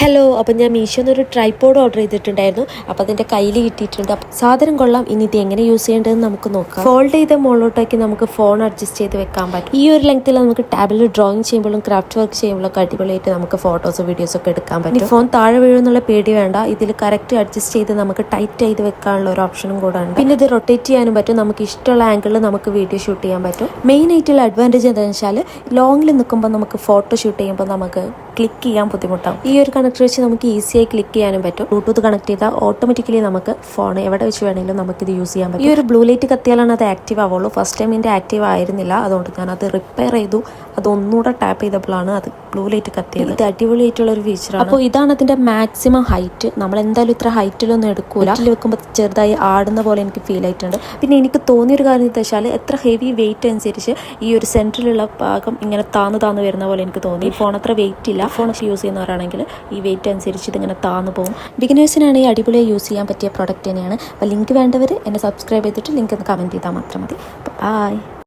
Hello, അപ്പം ഞാൻ മീഷോന്ന് ഒരു ട്രൈപോഡ് ഓർഡർ ചെയ്തിട്ടുണ്ടായിരുന്നു. അപ്പോൾ അതിൻ്റെ കയ്യിൽ കിട്ടിയിട്ടുണ്ട്. അപ്പം സാധനം കൊള്ളാം. ഇനി ഇത് എങ്ങനെ യൂസ് ചെയ്യേണ്ടതെന്ന് നമുക്ക് നോക്കാം. ഫോൾഡ് ചെയ്ത മുകളിലോട്ടേക്ക് നമുക്ക് ഫോൺ അഡ്ജസ്റ്റ് ചെയ്ത് വെക്കാൻ പറ്റും. ഈ ഒരു ലെങ്ത്തിൽ നമുക്ക് ടാബിൽ ഡ്രോയിങ് ചെയ്യുമ്പോഴും ക്രാഫ്റ്റ് വർക്ക് ചെയ്യുമ്പോഴൊക്കെ അടിപൊളിയായിട്ട് നമുക്ക് ഫോട്ടോസ് വീഡിയോസ് ഒക്കെ എടുക്കാൻ പറ്റും. ഫോൺ താഴെ വീഴുന്നുള്ള പേടി വേണ്ട. ഇതിൽ കറക്റ്റ് അഡ്ജസ്റ്റ് ചെയ്ത് നമുക്ക് ടൈറ്റ് ചെയ്ത് വെക്കാനുള്ള ഒരു ഓപ്ഷനും കൂടെ ഉണ്ട്. പിന്നെ ഇത് റൊട്ടേറ്റ് ചെയ്യാനും പറ്റും. നമുക്ക് ഇഷ്ടമുള്ള ആംഗിളിൽ നമുക്ക് വീഡിയോ ഷൂട്ട് ചെയ്യാൻ പറ്റും. മെയിൻ ആയിട്ടുള്ള അഡ്വാൻറ്റേജ് എന്താണെന്ന് വെച്ചാൽ ലോങ്ങിൽ നിൽക്കുമ്പോൾ നമുക്ക് ഫോട്ടോ ഷൂട്ട് ചെയ്യുമ്പോൾ നമുക്ക് ക്ലിക്ക് ചെയ്യാൻ ബുദ്ധിമുട്ടാവും. ഈ ഒരു കണക്ടർ വെച്ച് നമുക്ക് ഈസിയായി ക്ലിക്ക് ചെയ്യാനും പറ്റും. ബ്ലൂടൂത്ത് കണക്ട് ചെയ്താൽ ഓട്ടോമാറ്റിക്കലി നമുക്ക് ഫോൺ എവിടെ വെച്ച് വേണമെങ്കിലും നമുക്ക് ഇത് യൂസ് ചെയ്യാൻ പറ്റും. ഈ ഒരു ബ്ലൂ ലൈറ്റ് കത്തിയാലാണ് അത് ആക്റ്റീവ് ആവുള്ളൂ. ഫസ്റ്റ് ടൈം ഇതിൻ്റെ ആക്റ്റീവ് ആയിരുന്നില്ല. അതുകൊണ്ട് ഞാൻ അത് റിപ്പയർ ചെയ്തു. അത് ഒന്നുകൂടെ ടാപ്പ് ചെയ്തപ്പോഴാണ് അത് ബ്ലൂ ലൈറ്റ് കത്തിയത്. ഇത് അടിപൊളിയായിട്ടുള്ള ഒരു ഫീച്ചറാണ്. അപ്പോൾ ഇതാണ് അതിൻ്റെ മാക്സിമം ഹൈറ്റ്. നമ്മൾ എന്തായാലും ഇത്ര ഹൈറ്റിലൊന്നും എടുക്കൂല. ഹൈറ്റിൽ വെക്കുമ്പോൾ ചെറുതായി ആടുന്ന പോലെ എനിക്ക് ഫീൽ ആയിട്ടുണ്ട്. പിന്നെ എനിക്ക് തോന്നിയൊരു കാര്യം എന്താ വെച്ചാൽ എത്ര ഹെവി വെയിറ്റ് അനുസരിച്ച് ഈ ഒരു സെൻറ്ററിലുള്ള ഭാഗം ഇങ്ങനെ താന്ന് വരുന്ന പോലെ എനിക്ക് തോന്നി. ഈ ഫോൺ അത്ര വെയിറ്റ് ഇല്ല. ഫോണൊക്കെ യൂസ് ചെയ്യുന്നവരാണെങ്കിൽ ഈ വെയിറ്റ് അനുസരിച്ച് ഇതിങ്ങനെ താന്നു പോകും. ബിഗിനേഴ്സിനാണ് ഈ അടിപൊളിയായി യൂസ് ചെയ്യാൻ പറ്റിയ പ്രോഡക്റ്റ് തന്നെയാണ്. അപ്പോൾ ലിങ്ക് വേണ്ടവർ എന്നെ സബ്സ്ക്രൈബ് ചെയ്തിട്ട് ലിങ്ക് ഒന്ന് കമൻറ്റ് ചെയ്താൽ മാത്രം മതി. ബൈ.